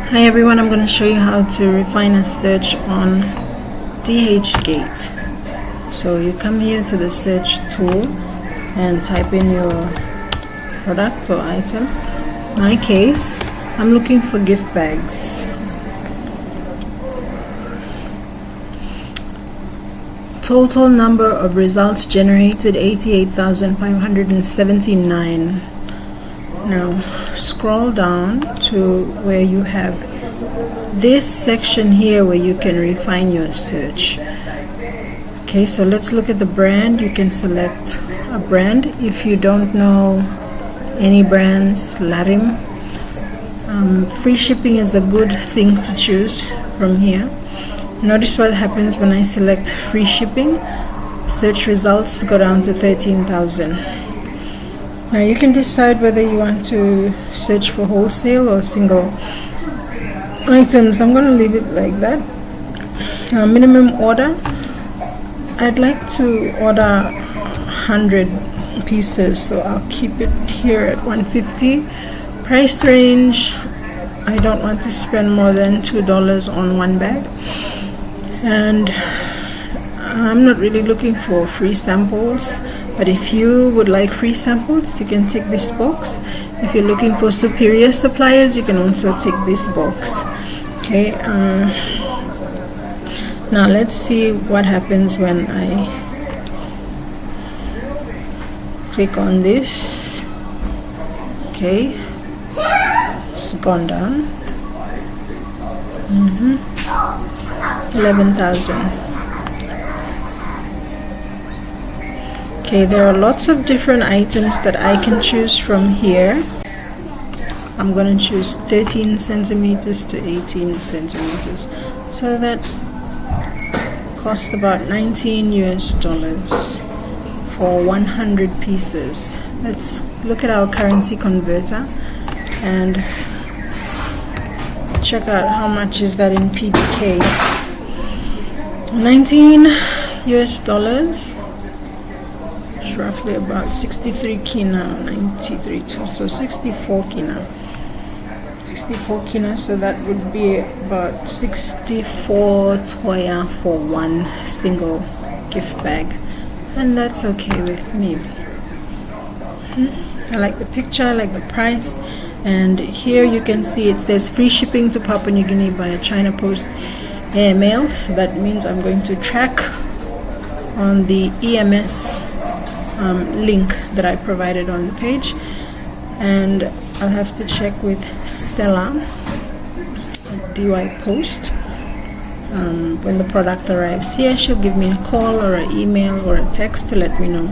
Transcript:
Hi everyone, I'm going to show you how to refine a search on DHGate. So you come here to the search tool and type in your product or item. In my case, I'm looking for gift bags. Total number of results generated 88,579. Now scroll down to where you have this section here where you can refine your search. Okay, so let's look at the brand. You can select a brand. If you don't know any brands, Larim. Free shipping is a good thing to choose from here. Notice what happens when I select free shipping. Search results go down to 13,000. Now you can decide whether you want to search for wholesale or single items. I'm going to leave it like that. Minimum order. I'd like to order 100 pieces, so I'll keep it here at 150. Price range, I don't want to spend more than $2 on one bag. And I'm not really looking for free samples, but if you would like free samples, you can tick this box. If you're looking for superior suppliers, you can also tick this box. Okay, now let's see what happens when I click on this. Okay, it's gone down. 11,000. Okay, there are lots of different items that I can choose from here. I'm going to choose 13 centimeters to 18 centimeters. So that costs about $19 US for 100 pieces. Let's look at our currency converter and check out how much is that in PTK. 19 US dollars. Roughly about 63 kina, 93, so 64 kina. 64 kina, so that would be about 64 toya for one single gift bag, and that's okay with me. I like the picture, I like the price, and here you can see it says free shipping to Papua New Guinea via China Post Airmail, so that means I'm going to track on the EMS link that I provided on the page, and I'll have to check with Stella at DY Post when the product arrives here. She'll give me a call or an email or a text to let me know.